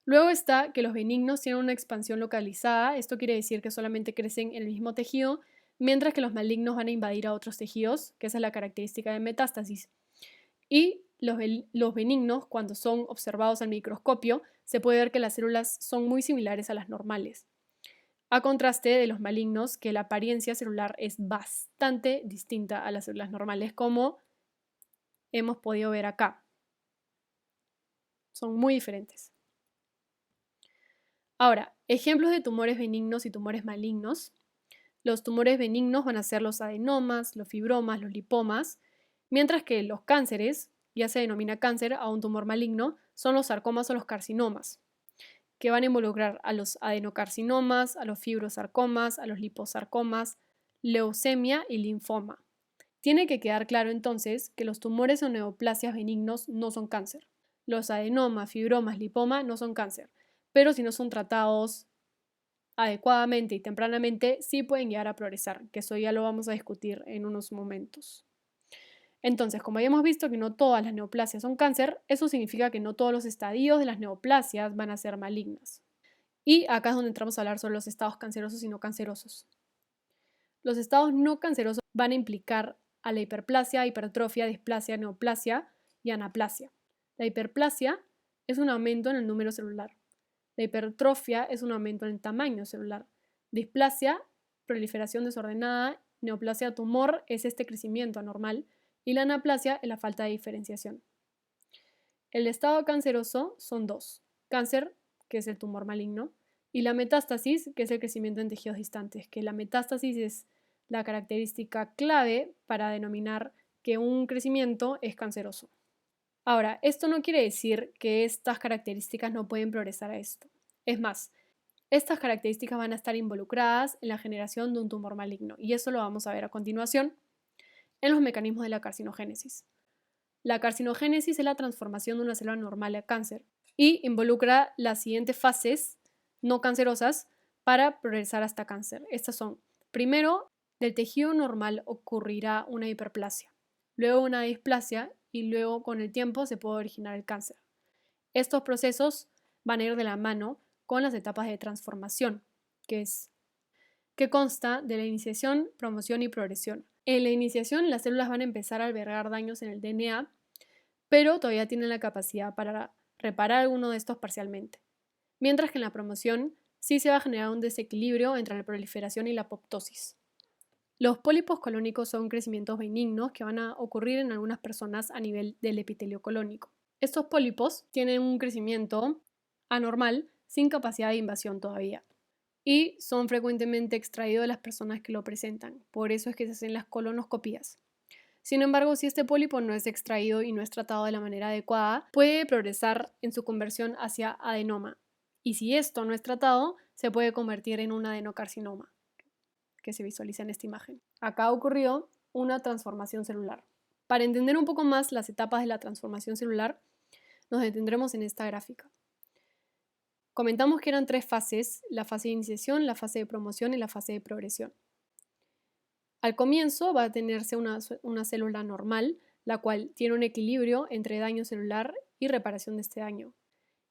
Luego está que los benignos tienen una expansión localizada, esto quiere decir que solamente crecen en el mismo tejido, mientras que los malignos van a invadir a otros tejidos, que esa es la característica de metástasis. Y los benignos, cuando son observados al microscopio, se puede ver que las células son muy similares a las normales, a contraste de los malignos, que la apariencia celular es bastante distinta a las células normales, como hemos podido ver acá. Son muy diferentes. Ahora, ejemplos de tumores benignos y tumores malignos. Los tumores benignos van a ser los adenomas, los fibromas, los lipomas, mientras que los cánceres, ya se denomina cáncer a un tumor maligno, son los sarcomas o los carcinomas, que van a involucrar a los adenocarcinomas, a los fibrosarcomas, a los liposarcomas, leucemia y linfoma. Tiene que quedar claro entonces que los tumores o neoplasias benignos no son cáncer. Los adenomas, fibromas, lipoma no son cáncer, pero si no son tratados adecuadamente y tempranamente, sí pueden llegar a progresar, que eso ya lo vamos a discutir en unos momentos. Entonces, como ya hemos visto que no todas las neoplasias son cáncer, eso significa que no todos los estadios de las neoplasias van a ser malignas. Y acá es donde entramos a hablar sobre los estados cancerosos y no cancerosos. Los estados no cancerosos van a implicar a la hiperplasia, hipertrofia, displasia, neoplasia y anaplasia. La hiperplasia es un aumento en el número celular. La hipertrofia es un aumento en el tamaño celular. Displasia, proliferación desordenada. Neoplasia, tumor, es este crecimiento anormal. Y la anaplasia es la falta de diferenciación. El estado canceroso son dos: cáncer, que es el tumor maligno, y la metástasis, que es el crecimiento en tejidos distantes, que la metástasis es la característica clave para denominar que un crecimiento es canceroso. Ahora, esto no quiere decir que estas características no pueden progresar a esto. Es más, estas características van a estar involucradas en la generación de un tumor maligno, y eso lo vamos a ver a continuación en los mecanismos de la carcinogénesis. La carcinogénesis es la transformación de una célula normal a cáncer y involucra las siguientes fases no cancerosas para progresar hasta cáncer. Estas son, primero, del tejido normal ocurrirá una hiperplasia, luego una displasia y luego con el tiempo se puede originar el cáncer. Estos procesos van a ir de la mano con las etapas de transformación, que consta de la iniciación, promoción y progresión. En la iniciación, las células van a empezar a albergar daños en el DNA, pero todavía tienen la capacidad para reparar alguno de estos parcialmente. Mientras que en la promoción sí se va a generar un desequilibrio entre la proliferación y la apoptosis. Los pólipos colónicos son crecimientos benignos que van a ocurrir en algunas personas a nivel del epitelio colónico. Estos pólipos tienen un crecimiento anormal sin capacidad de invasión todavía y son frecuentemente extraídos de las personas que lo presentan. Por eso es que se hacen las colonoscopías. Sin embargo, si este pólipo no es extraído y no es tratado de la manera adecuada, puede progresar en su conversión hacia adenoma. Y si esto no es tratado, se puede convertir en un adenocarcinoma, que se visualiza en esta imagen. Acá ocurrió una transformación celular. Para entender un poco más las etapas de la transformación celular, nos detendremos en esta gráfica. Comentamos que eran 3 fases: la fase de iniciación, la fase de promoción y la fase de progresión. Al comienzo va a tenerse una célula normal, la cual tiene un equilibrio entre daño celular y reparación de este daño.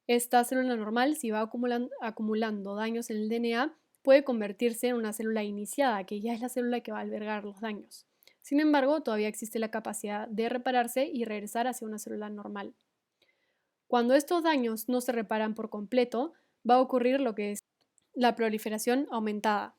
Esta célula normal, si va acumulando daños en el DNA, puede convertirse en una célula iniciada, que ya es la célula que va a albergar los daños. Sin embargo, todavía existe la capacidad de repararse y regresar hacia una célula normal. Cuando estos daños no se reparan por completo, va a ocurrir lo que es la proliferación aumentada.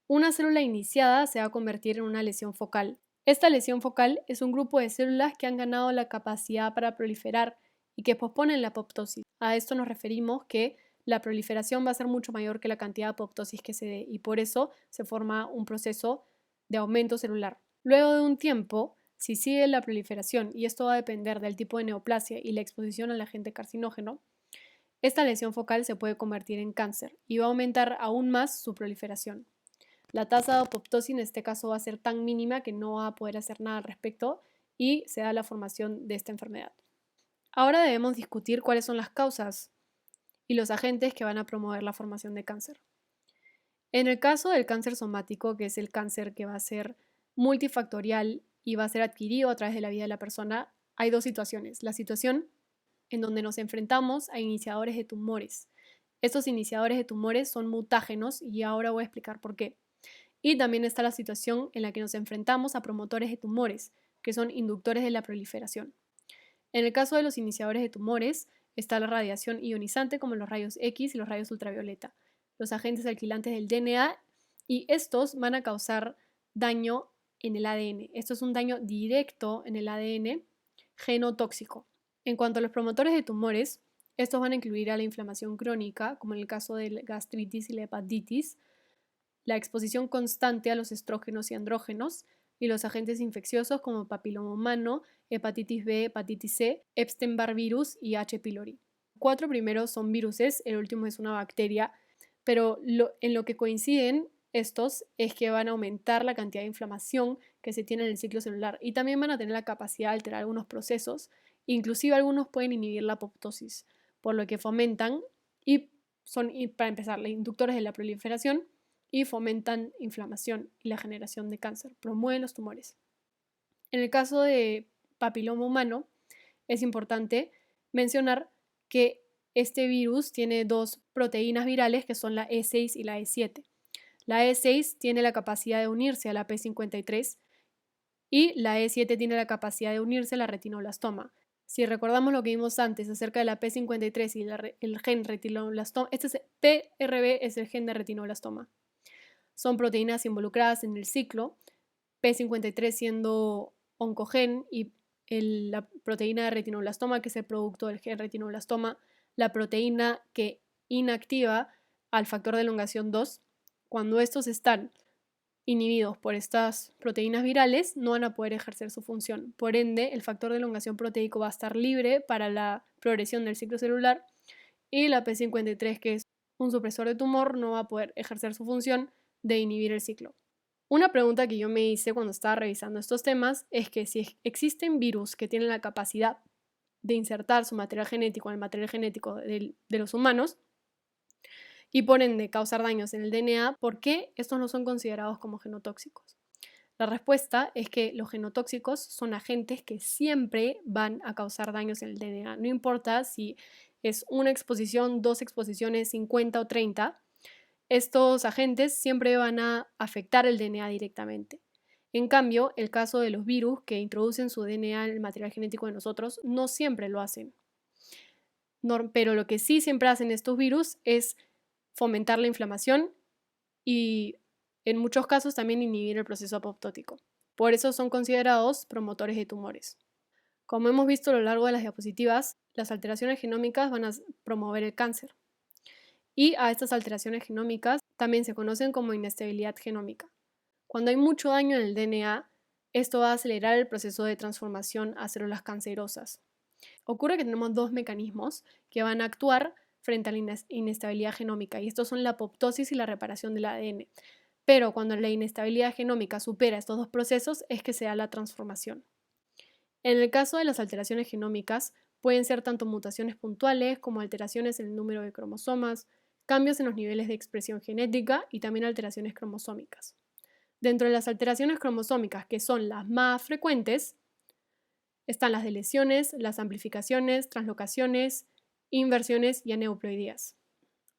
Una célula iniciada se va a convertir en una lesión focal. Esta lesión focal es un grupo de células que han ganado la capacidad para proliferar y que posponen la apoptosis. A esto nos referimos que la proliferación va a ser mucho mayor que la cantidad de apoptosis que se dé y por eso se forma un proceso de aumento celular. Luego de un tiempo, si sigue la proliferación, y esto va a depender del tipo de neoplasia y la exposición al agente carcinógeno, esta lesión focal se puede convertir en cáncer y va a aumentar aún más su proliferación. La tasa de apoptosis en este caso va a ser tan mínima que no va a poder hacer nada al respecto y se da la formación de esta enfermedad. Ahora debemos discutir cuáles son las causas y los agentes que van a promover la formación de cáncer. En el caso del cáncer somático, que es el cáncer que va a ser multifactorial y va a ser adquirido a través de la vida de la persona, hay 2 situaciones. La situación en donde nos enfrentamos a iniciadores de tumores. Estos iniciadores de tumores son mutágenos y ahora voy a explicar por qué. Y también está la situación en la que nos enfrentamos a promotores de tumores, que son inductores de la proliferación. En el caso de los iniciadores de tumores, está la radiación ionizante como los rayos X y los rayos ultravioleta, los agentes alquilantes del DNA, y estos van a causar daño en el ADN. Esto es un daño directo en el ADN genotóxico. En cuanto a los promotores de tumores, estos van a incluir a la inflamación crónica, como en el caso de la gastritis y la hepatitis, la exposición constante a los estrógenos y andrógenos y los agentes infecciosos como papiloma humano, hepatitis B, hepatitis C, Epstein-Barr virus y H. pylori. 4 primeros son viruses, el último es una bacteria, pero en lo que coinciden estos es que van a aumentar la cantidad de inflamación que se tiene en el ciclo celular y también van a tener la capacidad de alterar algunos procesos, inclusive algunos pueden inhibir la apoptosis, por lo que fomentan y son, para empezar, los inductores de la proliferación y fomentan inflamación y la generación de cáncer, promueven los tumores. En el caso de papiloma humano, es importante mencionar que este virus tiene 2 proteínas virales que son la E6 y la E7. La E6 tiene la capacidad de unirse a la P53 y la E7 tiene la capacidad de unirse a la retinoblastoma. Si recordamos lo que vimos antes acerca de la P53 y el gen retinoblastoma, PRB es el gen de retinoblastoma. Son proteínas involucradas en el ciclo, P53 siendo oncogen y la proteína de retinoblastoma, que es el producto del gen retinoblastoma, la proteína que inactiva al factor de elongación 2. Cuando estos están inhibidos por estas proteínas virales no van a poder ejercer su función. Por ende, el factor de elongación proteico va a estar libre para la progresión del ciclo celular y la P53, que es un supresor de tumor, no va a poder ejercer su función de inhibir el ciclo. Una pregunta que yo me hice cuando estaba revisando estos temas es que si existen virus que tienen la capacidad de insertar su material genético en el material genético de los humanos y por ende causar daños en el DNA, ¿por qué estos no son considerados como genotóxicos? La respuesta es que los genotóxicos son agentes que siempre van a causar daños en el DNA. No importa si es una exposición, dos exposiciones, 50 o 30, estos agentes siempre van a afectar el DNA directamente. En cambio, el caso de los virus que introducen su DNA en el material genético de nosotros no siempre lo hacen. Pero lo que sí siempre hacen estos virus es fomentar la inflamación y en muchos casos también inhibir el proceso apoptótico. Por eso son considerados promotores de tumores. Como hemos visto a lo largo de las diapositivas, las alteraciones genómicas van a promover el cáncer. Y a estas alteraciones genómicas también se conocen como inestabilidad genómica. Cuando hay mucho daño en el DNA, esto va a acelerar el proceso de transformación a células cancerosas. Ocurre que tenemos dos mecanismos que van a actuar frente a la inestabilidad genómica, y estos son la apoptosis y la reparación del ADN. Pero cuando la inestabilidad genómica supera estos dos procesos es que se da la transformación. En el caso de las alteraciones genómicas, pueden ser tanto mutaciones puntuales como alteraciones en el número de cromosomas, cambios en los niveles de expresión genética y también alteraciones cromosómicas. Dentro de las alteraciones cromosómicas, que son las más frecuentes, están las deleciones, las amplificaciones, translocaciones, inversiones y aneuploidías.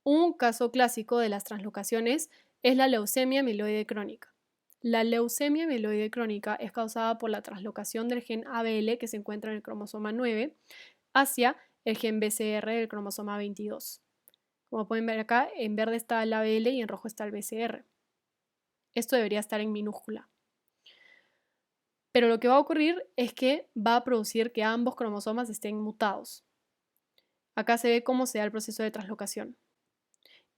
Un caso clásico de las translocaciones es la leucemia mieloide crónica. La leucemia mieloide crónica es causada por la translocación del gen ABL que se encuentra en el cromosoma 9 hacia el gen BCR del cromosoma 22. Como pueden ver acá, en verde está el ABL y en rojo está el BCR. Esto debería estar en minúscula. Pero lo que va a ocurrir es que va a producir que ambos cromosomas estén mutados. Acá se ve cómo se da el proceso de translocación.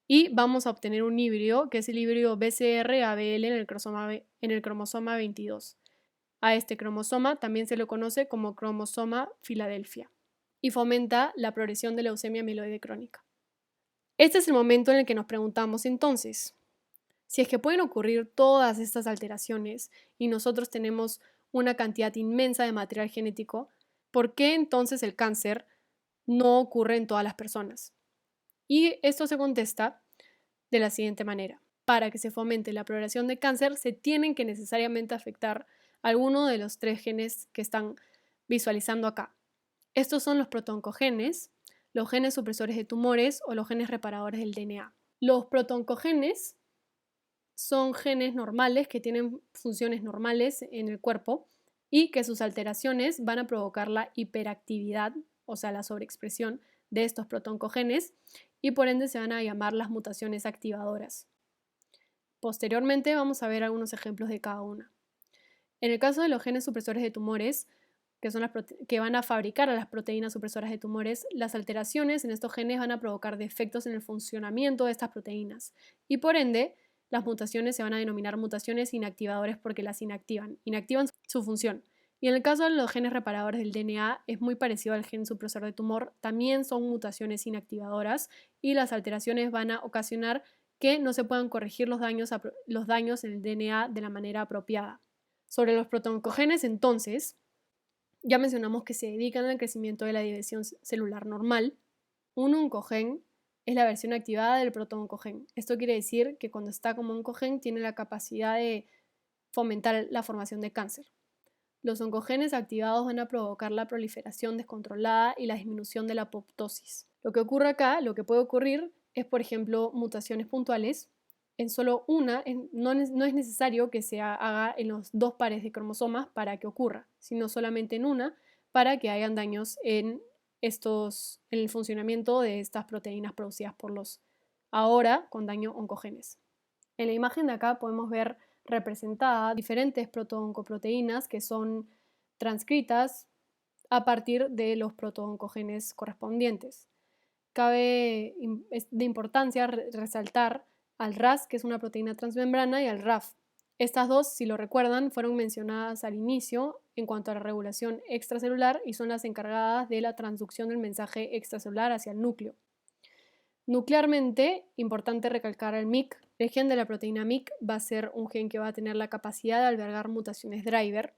Y vamos a obtener un híbrido, que es el híbrido BCR-ABL en el cromosoma 22. A este cromosoma también se lo conoce como cromosoma Filadelfia y fomenta la progresión de leucemia mieloide crónica. Este es el momento en el que nos preguntamos entonces, si es que pueden ocurrir todas estas alteraciones y nosotros tenemos una cantidad inmensa de material genético, ¿por qué entonces el cáncer no ocurre en todas las personas? Y esto se contesta de la siguiente manera. Para que se fomente la progresión de cáncer, se tienen que necesariamente afectar alguno de los tres genes que están visualizando acá. Estos son los protoncogenes, los genes supresores de tumores o los genes reparadores del DNA. Los protoncogenes son genes normales que tienen funciones normales en el cuerpo y que sus alteraciones van a provocar la hiperactividad, o sea, la sobreexpresión de estos protoncogenes y por ende se van a llamar las mutaciones activadoras. Posteriormente vamos a ver algunos ejemplos de cada una. En el caso de los genes supresores de tumores, que son que van a fabricar a las proteínas supresoras de tumores, las alteraciones en estos genes van a provocar defectos en el funcionamiento de estas proteínas y por ende las mutaciones se van a denominar mutaciones inactivadores porque las inactivan su función. Y en el caso de los genes reparadores del DNA es muy parecido al gen supresor de tumor, también son mutaciones inactivadoras y las alteraciones van a ocasionar que no se puedan corregir los daños en el DNA de la manera apropiada. Sobre los protoncogenes entonces, ya mencionamos que se dedican al crecimiento de la división celular normal. Un oncogen es la versión activada del protooncogen. Esto quiere decir que cuando está como oncogen tiene la capacidad de fomentar la formación de cáncer. Los oncogenes activados van a provocar la proliferación descontrolada y la disminución de la apoptosis. Lo que ocurre acá, lo que puede ocurrir es, por ejemplo, mutaciones puntuales. En solo una, no es necesario que se haga en los dos pares de cromosomas para que ocurra, sino solamente en una para que hayan daños en el funcionamiento de estas proteínas producidas por los ahora con daño oncogenes. En la imagen de acá podemos ver representadas diferentes protooncoproteínas que son transcritas a partir de los protooncogenes correspondientes. Cabe de importancia resaltar al RAS, que es una proteína transmembrana, y al RAF. Estas dos, si lo recuerdan, fueron mencionadas al inicio en cuanto a la regulación extracelular y son las encargadas de la transducción del mensaje extracelular hacia el núcleo. Nuclearmente, importante recalcar el MYC. El gen de la proteína MYC va a ser un gen que va a tener la capacidad de albergar mutaciones driver,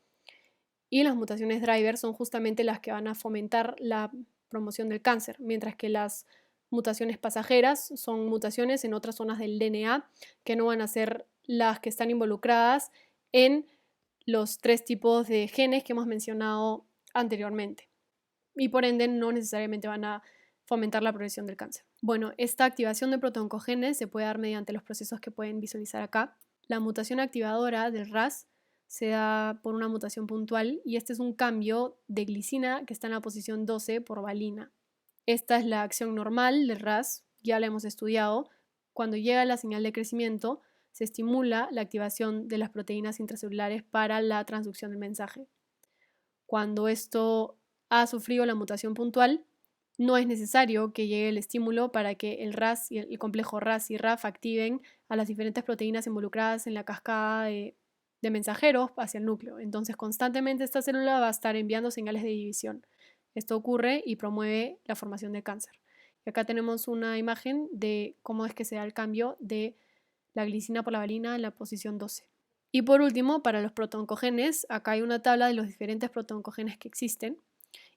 y las mutaciones driver son justamente las que van a fomentar la promoción del cáncer, mientras que las mutaciones pasajeras son mutaciones en otras zonas del DNA que no van a ser las que están involucradas en los 3 tipos de genes que hemos mencionado anteriormente, y por ende no necesariamente van a fomentar la progresión del cáncer. Bueno, esta activación de protooncogenes se puede dar mediante los procesos que pueden visualizar acá. La mutación activadora del RAS se da por una mutación puntual y este es un cambio de glicina que está en la posición 12 por valina. Esta es la acción normal del RAS, ya la hemos estudiado. Cuando llega la señal de crecimiento, se estimula la activación de las proteínas intracelulares para la transducción del mensaje. Cuando esto ha sufrido la mutación puntual, no es necesario que llegue el estímulo para que el RAS y el complejo RAS y RAF activen a las diferentes proteínas involucradas en la cascada de mensajeros hacia el núcleo. Entonces, constantemente esta célula va a estar enviando señales de división. Esto ocurre y promueve la formación de cáncer. Y acá tenemos una imagen de cómo es que se da el cambio de la glicina por la valina en la posición 12. Y por último, para los protooncogenes, acá hay una tabla de los diferentes protooncogenes que existen.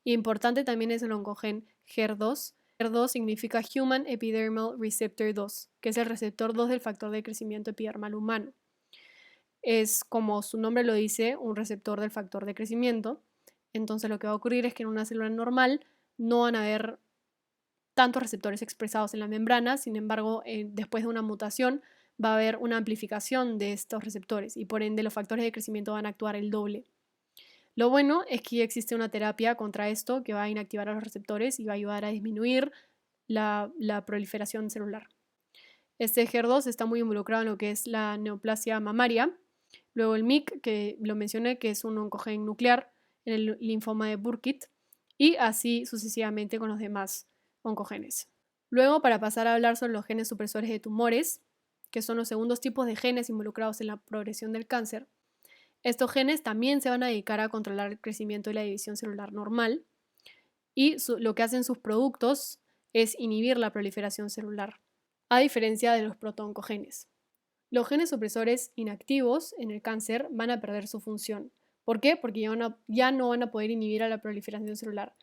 Importante también es el oncogen HER2. HER2 significa Human Epidermal Receptor 2, que es el receptor 2 del factor de crecimiento epidermal humano. Es, como su nombre lo dice, un receptor del factor de crecimiento. Entonces lo que va a ocurrir es que en una célula normal no van a haber tantos receptores expresados en la membrana, sin embargo, después de una mutación va a haber una amplificación de estos receptores y por ende los factores de crecimiento van a actuar el doble. Lo bueno es que ya existe una terapia contra esto que va a inactivar a los receptores y va a ayudar a disminuir la proliferación celular. Este HER2 está muy involucrado en lo que es la neoplasia mamaria. Luego el MYC, que lo mencioné, que es un oncogen nuclear en el linfoma de Burkitt, y así sucesivamente con los demás oncogenes. Luego, para pasar a hablar sobre los genes supresores de tumores, que son los segundos tipos de genes involucrados en la progresión del cáncer, estos genes también se van a dedicar a controlar el crecimiento y la división celular normal, y lo que hacen sus productos es inhibir la proliferación celular, a diferencia de los protooncogenes. Los genes supresores inactivos en el cáncer van a perder su función. ¿Por qué? Porque ya no van a poder inhibir a la proliferación celular.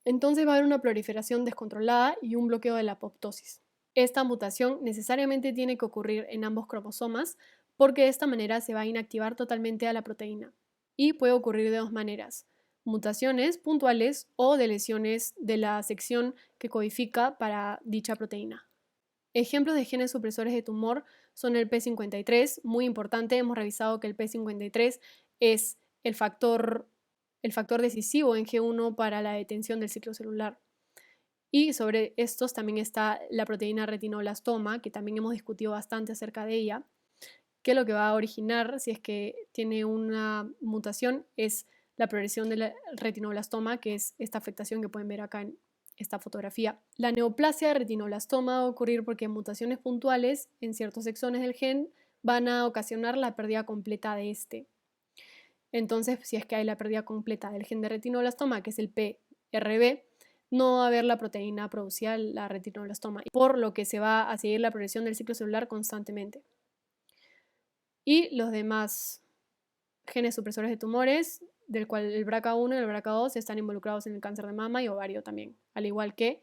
Entonces va a haber una proliferación descontrolada y un bloqueo de la apoptosis. Esta mutación necesariamente tiene que ocurrir en ambos cromosomas porque de esta manera se va a inactivar totalmente a la proteína. Y puede ocurrir de dos maneras: mutaciones puntuales o de lesiones de la sección que codifica para dicha proteína. Ejemplos de genes supresores de tumor son el P53, muy importante. Hemos revisado que el P53 es el factor decisivo en G1 para la detención del ciclo celular. Y sobre estos también está la proteína retinoblastoma, que también hemos discutido bastante acerca de ella, que lo que va a originar, si es que tiene una mutación, es la progresión del retinoblastoma, que es esta afectación que pueden ver acá en esta fotografía. La neoplasia de retinoblastoma va a ocurrir porque mutaciones puntuales en ciertos exones del gen van a ocasionar la pérdida completa de este. Entonces, si es que hay la pérdida completa del gen de retinoblastoma, que es el PRB, no va a haber la proteína producida, la retinoblastoma, por lo que se va a seguir la progresión del ciclo celular constantemente. Y los demás genes supresores de tumores, del cual el BRCA1 y el BRCA2 están involucrados en el cáncer de mama y ovario también, al igual que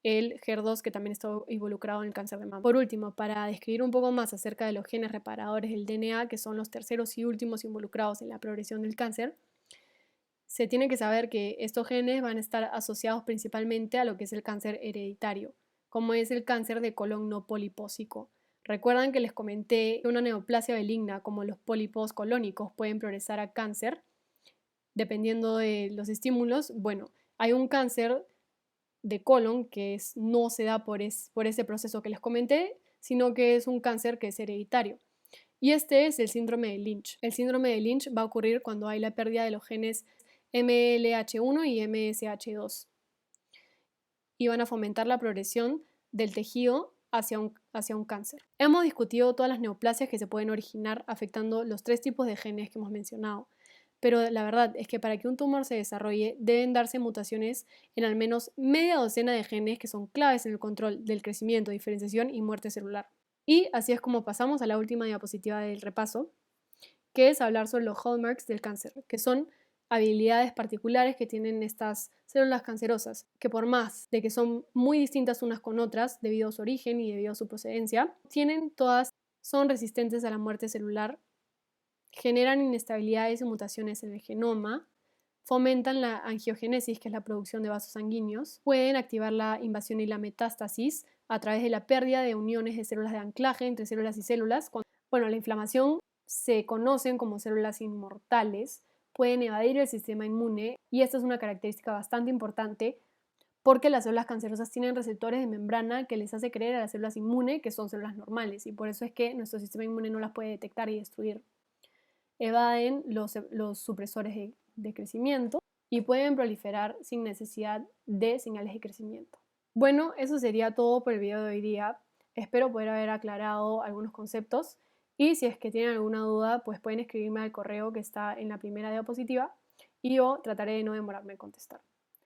el HER2, que también está involucrado en el cáncer de mama. Por último, para describir un poco más acerca de los genes reparadores del DNA, que son los terceros y últimos involucrados en la progresión del cáncer, se tiene que saber que estos genes van a estar asociados principalmente a lo que es el cáncer hereditario, como es el cáncer de colon no polipósico. Recuerdan que les comenté que una neoplasia benigna, como los pólipos colónicos, pueden progresar a cáncer dependiendo de los estímulos. Bueno, hay un cáncer de colon que no se da por ese proceso que les comenté, sino que es un cáncer que es hereditario. Y este es el síndrome de Lynch. El síndrome de Lynch va a ocurrir cuando hay la pérdida de los genes MLH1 y MSH2. Y van a fomentar la progresión del tejido hacia un cáncer. Hemos discutido todas las neoplasias que se pueden originar afectando los 3 tipos de genes que hemos mencionado, pero la verdad es que para que un tumor se desarrolle deben darse mutaciones en al menos media docena de genes que son claves en el control del crecimiento, diferenciación y muerte celular. Y así es como pasamos a la última diapositiva del repaso, que es hablar sobre los hallmarks del cáncer, que son habilidades particulares que tienen estas células cancerosas, que por más de que son muy distintas unas con otras debido a su origen y debido a su procedencia, son resistentes a la muerte celular, generan inestabilidades y mutaciones en el genoma, fomentan la angiogénesis, que es la producción de vasos sanguíneos, pueden activar la invasión y la metástasis a través de la pérdida de uniones de células de anclaje entre células y células. La inflamación se conocen como células inmortales, pueden evadir el sistema inmune y esta es una característica bastante importante porque las células cancerosas tienen receptores de membrana que les hace creer a las células inmunes que son células normales y por eso es que nuestro sistema inmune no las puede detectar y destruir. Evaden los supresores de crecimiento y pueden proliferar sin necesidad de señales de crecimiento. Bueno, eso sería todo por el video de hoy día. Espero poder haber aclarado algunos conceptos y si es que tienen alguna duda, pues pueden escribirme al correo que está en la primera diapositiva y yo trataré de no demorarme en contestar.